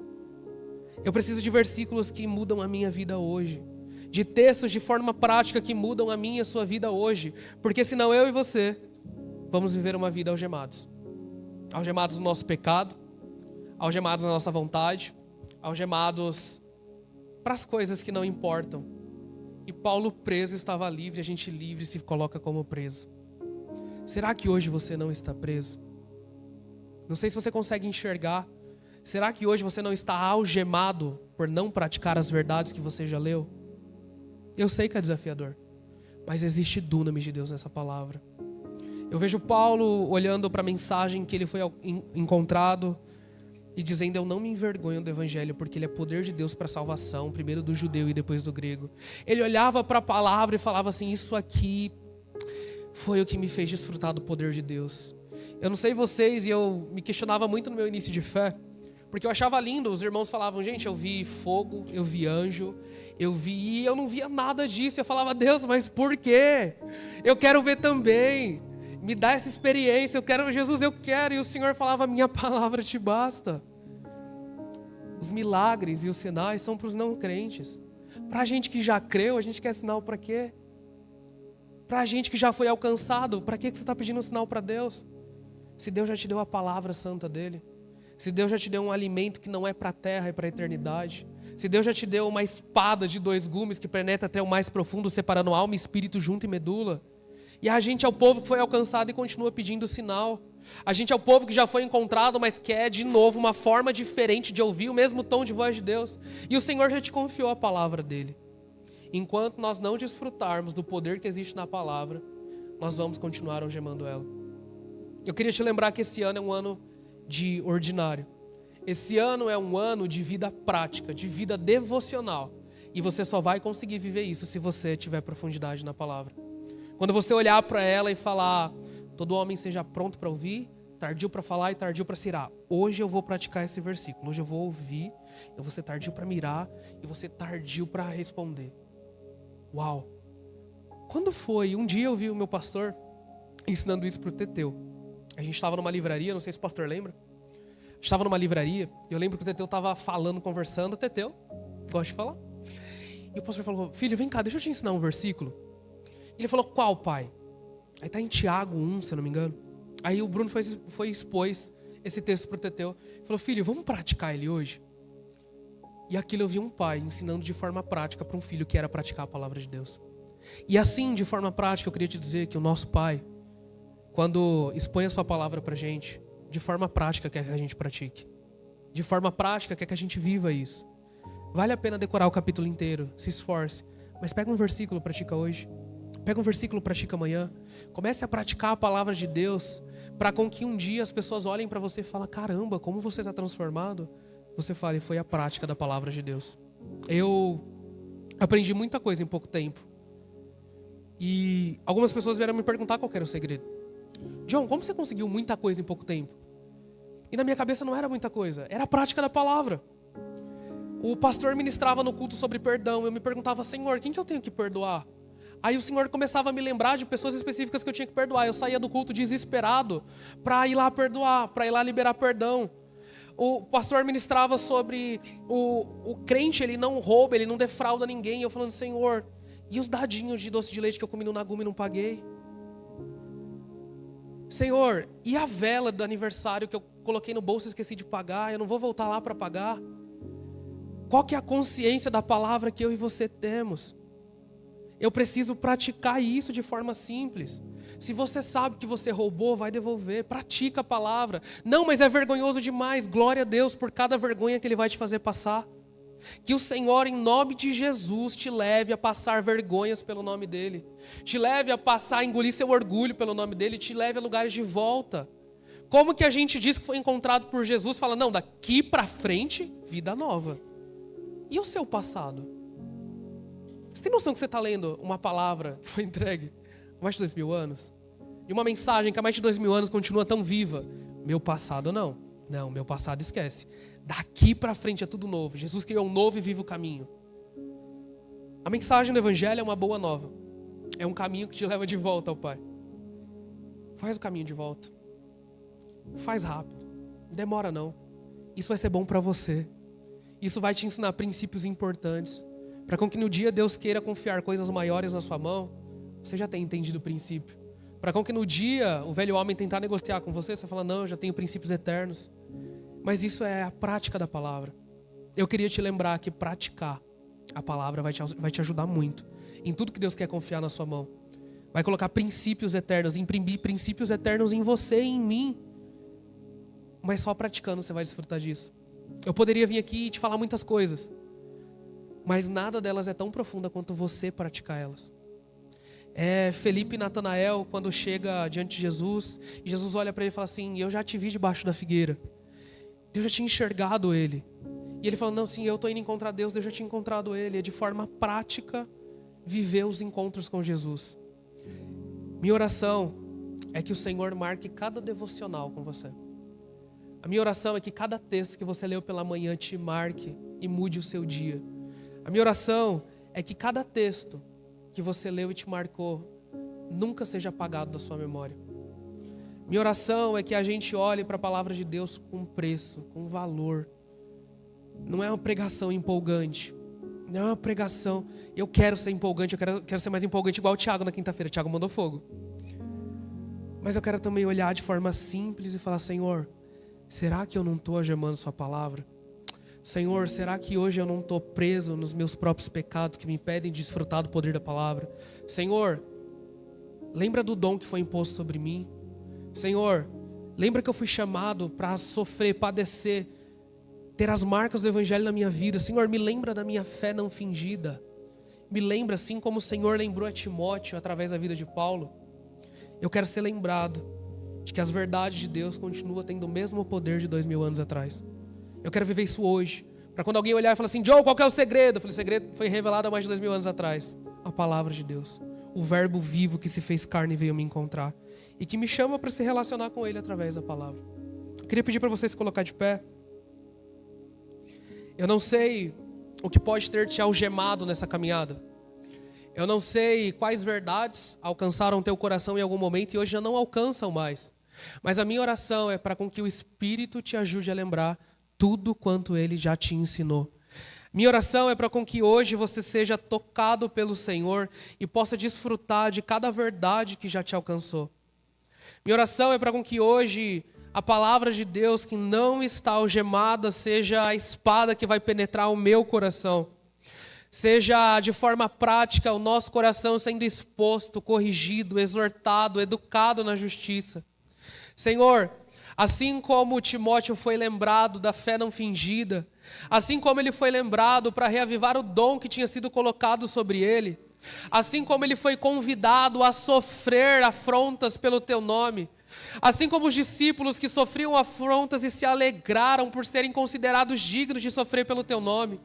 Eu preciso de versículos que mudam a minha vida hoje. De textos de forma prática que mudam a minha e a sua vida hoje. Porque senão eu e você vamos viver uma vida algemados. Algemados no nosso pecado, algemados na nossa vontade, algemados para as coisas que não importam. E Paulo preso estava livre, a gente livre se coloca como preso. Será que hoje você não está preso? Não sei se você consegue enxergar. Será que hoje você não está algemado por não praticar as verdades que você já leu? Eu sei que é desafiador, mas existe dunamis de Deus nessa palavra. Eu vejo Paulo olhando para a mensagem que ele foi encontrado e dizendo: eu não me envergonho do evangelho, porque ele é poder de Deus para a salvação, primeiro do judeu e depois do grego. Ele olhava para a palavra e falava assim: isso aqui foi o que me fez desfrutar do poder de Deus. Eu não sei vocês, e eu me questionava muito no meu início de fé, porque eu achava lindo, os irmãos falavam: gente, eu vi fogo, eu vi anjo, e eu não via nada disso. Eu falava: Deus, mas por quê? Eu quero ver também. Me dá essa experiência, eu quero, Jesus, eu quero. E o Senhor falava: minha palavra te basta. Os milagres e os sinais são para os não crentes. Para a gente que já creu, a gente quer sinal para quê? Para a gente que já foi alcançado, para que você está pedindo um sinal para Deus? Se Deus já te deu a palavra santa dele. Se Deus já te deu um alimento que não é para a terra, é para a eternidade. Se Deus já te deu uma espada de 2 gumes que penetra até o mais profundo, separando alma e espírito, junto e medula. E a gente é o povo que foi alcançado e continua pedindo sinal. A gente é o povo que já foi encontrado, mas quer de novo uma forma diferente de ouvir o mesmo tom de voz de Deus. E o Senhor já te confiou a palavra dele. Enquanto nós não desfrutarmos do poder que existe na palavra, nós vamos continuar algemando ela. Eu queria te lembrar que esse ano é um ano de ordinário. Esse ano é um ano de vida prática, de vida devocional. E você só vai conseguir viver isso se você tiver profundidade na palavra. Quando você olhar para ela e falar: todo homem seja pronto para ouvir, tardio para falar e tardio para se irar. Hoje eu vou praticar esse versículo. Hoje eu vou ouvir, eu vou ser tardio para mirar e vou ser tardio para responder. Uau! Quando foi? Um dia eu vi o meu pastor ensinando isso para o Teteu. A gente estava numa livraria, não sei se o pastor lembra. Estava numa livraria e eu lembro que o Teteu estava falando, conversando. O Teteu gosta de falar. E o pastor falou: filho, vem cá, deixa eu te ensinar um versículo. Ele falou: qual, pai? Aí está em Tiago 1, se eu não me engano. Aí o Bruno foi expôs esse texto para o Teteu. Ele falou: filho, vamos praticar ele hoje? E aquilo eu vi um pai ensinando de forma prática para um filho que era praticar a palavra de Deus. E assim, de forma prática, eu queria te dizer que o nosso pai, quando expõe a sua palavra para a gente, de forma prática quer que a gente pratique. De forma prática quer que a gente viva isso. Vale a pena decorar o capítulo inteiro, se esforce. Mas pega um versículo, pratica hoje. Pega um versículo, pratica amanhã. Comece a praticar a palavra de Deus, para com que um dia as pessoas olhem para você e falem: caramba, como você está transformado. Você fale: foi a prática da palavra de Deus. Eu aprendi muita coisa em pouco tempo. E algumas pessoas vieram me perguntar qual era o segredo. John, como você conseguiu muita coisa em pouco tempo? E na minha cabeça não era muita coisa, era a prática da palavra. O pastor ministrava no culto sobre perdão. Eu me perguntava: Senhor, quem que eu tenho que perdoar? Aí o Senhor começava a me lembrar de pessoas específicas que eu tinha que perdoar. Eu saía do culto desesperado para ir lá perdoar, para ir lá liberar perdão. O pastor ministrava sobre o crente, ele não rouba, ele não defrauda ninguém. Eu falando: Senhor, e os dadinhos de doce de leite que eu comi no Nagume e não paguei? Senhor, e a vela do aniversário que eu coloquei no bolso e esqueci de pagar? Eu não vou voltar lá para pagar? Qual que é a consciência da palavra que eu e você temos? Eu preciso praticar isso de forma simples. Se você sabe que você roubou, vai devolver. Pratica a palavra. Não, mas é vergonhoso demais. Glória a Deus por cada vergonha que Ele vai te fazer passar. Que o Senhor, em nome de Jesus, te leve a passar vergonhas pelo nome dEle. Te leve a passar, a engolir seu orgulho pelo nome dEle. Te leve a lugares de volta. Como que a gente diz que foi encontrado por Jesus? Fala: não, daqui para frente, vida nova. E o seu passado? Você tem noção que você está lendo uma palavra que foi entregue há mais de 2000 anos? De uma mensagem que há mais de 2000 anos continua tão viva? Meu passado não. Não, meu passado esquece. Daqui para frente é tudo novo. Jesus criou um novo e vivo caminho. A mensagem do Evangelho é uma boa nova. É um caminho que te leva de volta ao Pai. Faz o caminho de volta. Faz rápido. Não demora não. Isso vai ser bom para você. Isso vai te ensinar princípios importantes. Para com que no dia Deus queira confiar coisas maiores na sua mão, você já tenha entendido o princípio. Para com que no dia o velho homem tentar negociar com você, você fala: não, eu já tenho princípios eternos. Mas isso é a prática da palavra. Eu queria te lembrar que praticar a palavra vai te ajudar muito em tudo que Deus quer confiar na sua mão. Vai colocar princípios eternos, imprimir princípios eternos em você e em mim. Mas só praticando você vai desfrutar disso. Eu poderia vir aqui e te falar muitas coisas, mas nada delas é tão profunda quanto você praticar elas. Felipe e Natanael, quando chega diante de Jesus, e Jesus olha para ele e fala assim: eu já te vi debaixo da figueira. Deus já tinha enxergado ele. E ele fala: não, sim, eu estou indo encontrar Deus, Deus já tinha encontrado ele. É de forma prática viver os encontros com Jesus. Minha oração é que o Senhor marque cada devocional com você. A minha oração é que cada texto que você leu pela manhã te marque e mude o seu dia. A minha oração é que cada texto que você leu e te marcou nunca seja apagado da sua memória. Minha oração é que a gente olhe para a palavra de Deus com preço, com valor. Não é uma pregação empolgante. Não é uma pregação... Eu quero ser empolgante, eu quero ser mais empolgante igual o Thiago na quinta-feira. O Thiago mandou fogo. Mas eu quero também olhar de forma simples e falar: Senhor, será que eu não estou algemando sua palavra? Senhor, será que hoje eu não estou preso nos meus próprios pecados que me impedem de desfrutar do poder da palavra? Senhor, lembra do dom que foi imposto sobre mim? Senhor, lembra que eu fui chamado para sofrer, padecer, ter as marcas do Evangelho na minha vida. Senhor, me lembra da minha fé não fingida. Me lembra, assim como o Senhor lembrou a Timóteo através da vida de Paulo. Eu quero ser lembrado de que as verdades de Deus continuam tendo o mesmo poder de 2000 anos atrás. Eu quero viver isso hoje. Para quando alguém olhar e falar assim: Joe, qual que é o segredo? Eu falei: o segredo foi revelado há mais de 2000 anos atrás. A palavra de Deus. O verbo vivo que se fez carne e veio me encontrar. E que me chama para se relacionar com Ele através da palavra. Eu queria pedir para você se colocar de pé. Eu não sei o que pode ter te algemado nessa caminhada. Eu não sei quais verdades alcançaram teu coração em algum momento e hoje já não alcançam mais. Mas a minha oração é para com que o Espírito te ajude a lembrar tudo quanto Ele já te ensinou. Minha oração é para com que hoje você seja tocado pelo Senhor e possa desfrutar de cada verdade que já te alcançou. Minha oração é para com que hoje a palavra de Deus que não está algemada seja a espada que vai penetrar o meu coração. Seja de forma prática o nosso coração sendo exposto, corrigido, exortado, educado na justiça. Senhor, assim como Timóteo foi lembrado da fé não fingida, assim como ele foi lembrado para reavivar o dom que tinha sido colocado sobre ele, assim como ele foi convidado a sofrer afrontas pelo teu nome, assim como os discípulos que sofriam afrontas e se alegraram por serem considerados dignos de sofrer pelo teu nome.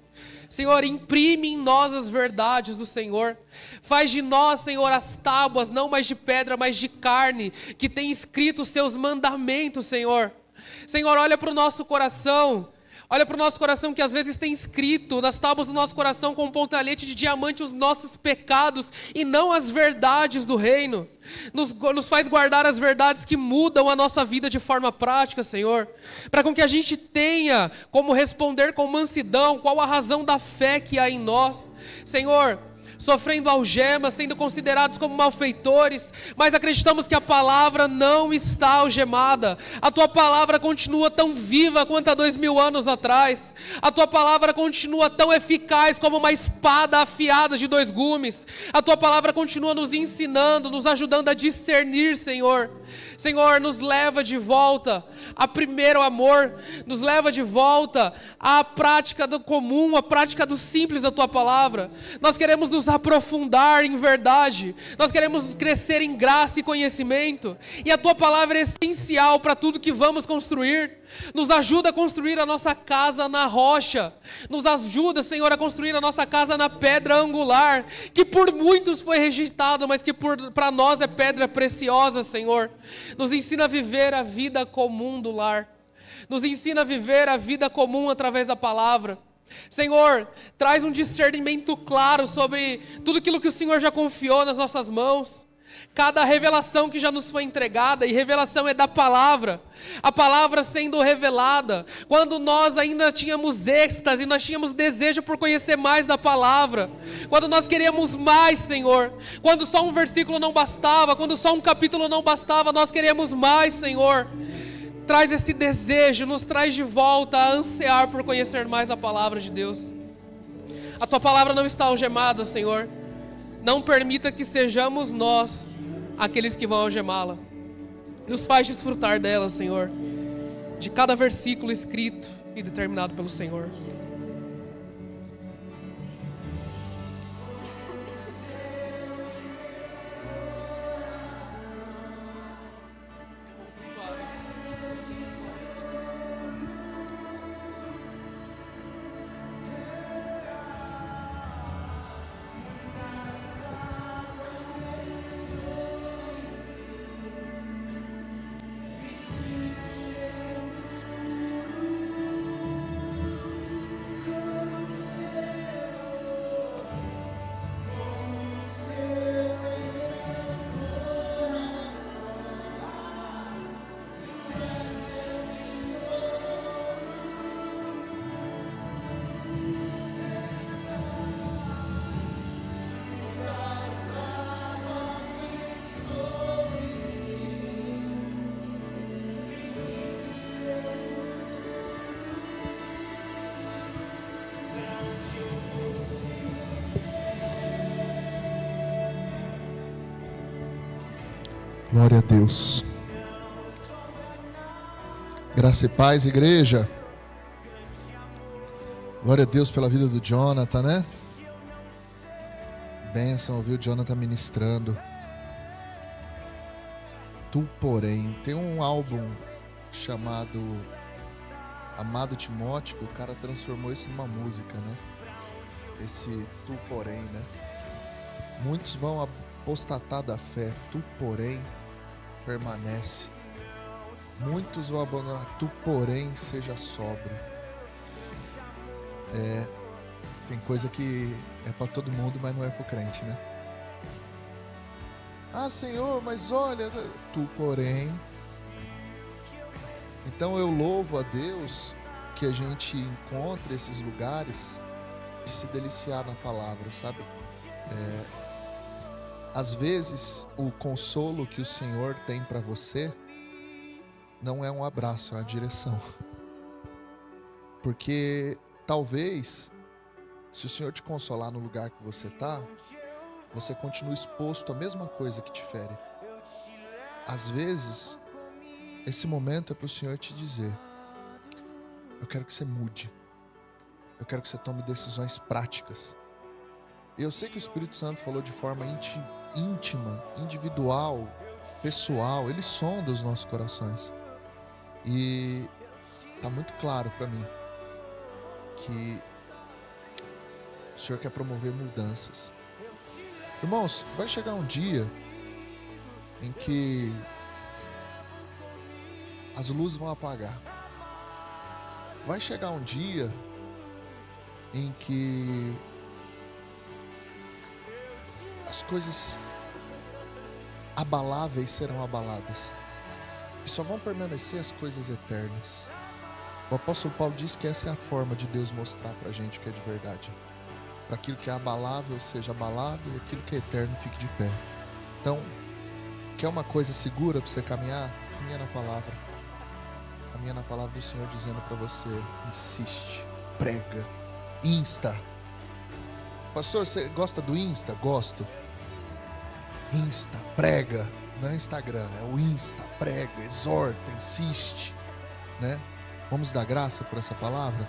Senhor, imprime em nós as verdades do Senhor. Faz de nós, Senhor, as tábuas, não mais de pedra, mas de carne, que tem escrito os seus mandamentos, Senhor. Senhor, olha para o nosso coração. Olha para o nosso coração que às vezes tem escrito nas tábuas do nosso coração com um pontalhete de diamante os nossos pecados e não as verdades do reino. Nos faz guardar as verdades que mudam a nossa vida de forma prática, Senhor. Para com que a gente tenha como responder com mansidão qual a razão da fé que há em nós. Senhor, sofrendo algemas, sendo considerados como malfeitores, mas acreditamos que a palavra não está algemada. A tua palavra continua tão viva quanto há 2000 anos atrás. A tua palavra continua tão eficaz como uma espada afiada de 2 gumes. A tua palavra continua nos ensinando, nos ajudando a discernir, Senhor. Senhor, nos leva de volta a primeiro amor, nos leva de volta à prática do comum, à prática do simples da tua palavra. Nós queremos nos aprofundar em verdade, nós queremos crescer em graça e conhecimento, e a tua palavra é essencial para tudo que vamos construir. Nos ajuda a construir a nossa casa na rocha, nos ajuda, Senhor, a construir a nossa casa na pedra angular, que por muitos foi rejeitado, mas que para nós é pedra preciosa, Senhor. Nos ensina a viver a vida comum do lar, nos ensina a viver a vida comum através da palavra. Senhor, traz um discernimento claro sobre tudo aquilo que o Senhor já confiou nas nossas mãos. Cada revelação que já nos foi entregada, e revelação é da palavra, a palavra sendo revelada, quando nós ainda tínhamos êxtase, nós tínhamos desejo por conhecer mais da palavra, quando nós queríamos mais, Senhor, quando só um versículo não bastava, quando só um capítulo não bastava, nós queríamos mais, Senhor. Traz esse desejo, nos traz de volta a ansiar por conhecer mais a palavra de Deus. A tua palavra não está algemada, Senhor. Não permita que sejamos nós aqueles que vão algemá-la. Nos faz desfrutar dela, Senhor, de cada versículo escrito e determinado pelo Senhor. Glória a Deus. Graça e paz, igreja. Glória a Deus pela vida do Jonathan, né? Bênção ouvir o Jonathan ministrando. Tu, porém, tem um álbum chamado Amado Timóteo, o cara transformou isso numa música, né? Esse tu, porém, né? Muitos vão apostatar da fé, tu, porém, permanece. Muitos vão abandonar, tu, porém, seja sóbrio. Tem coisa que é para todo mundo, mas não é para o crente, né? Ah, Senhor, mas olha, tu, porém. Então eu louvo a Deus que a gente encontre esses lugares de se deliciar na palavra, sabe? Às vezes o consolo que o Senhor tem para você não é um abraço, é uma direção. Porque talvez, se o Senhor te consolar no lugar que você está, você continua exposto à mesma coisa que te fere. Às vezes, esse momento é para o Senhor te dizer: eu quero que você mude. Eu quero que você tome decisões práticas. E eu sei que o Espírito Santo falou de forma íntima, individual, pessoal. Ele sonda os nossos corações. E está muito claro para mim que o Senhor quer promover mudanças. Irmãos, vai chegar um dia em que as luzes vão apagar. Vai chegar um dia em que as coisas abaláveis serão abaladas e só vão permanecer as coisas eternas. O apóstolo Paulo diz que essa é a forma de Deus mostrar pra gente o que é de verdade. Para aquilo que é abalável seja abalado e aquilo que é eterno fique de pé. Então, quer uma coisa segura para você caminhar? Caminha na palavra. Caminha na palavra do Senhor dizendo para você: insiste, prega, insta. Pastor, você gosta do Insta? Gosto. Insta, prega. Não é Instagram, é o Insta, prega, exorta, insiste, né? Vamos dar graça por essa palavra?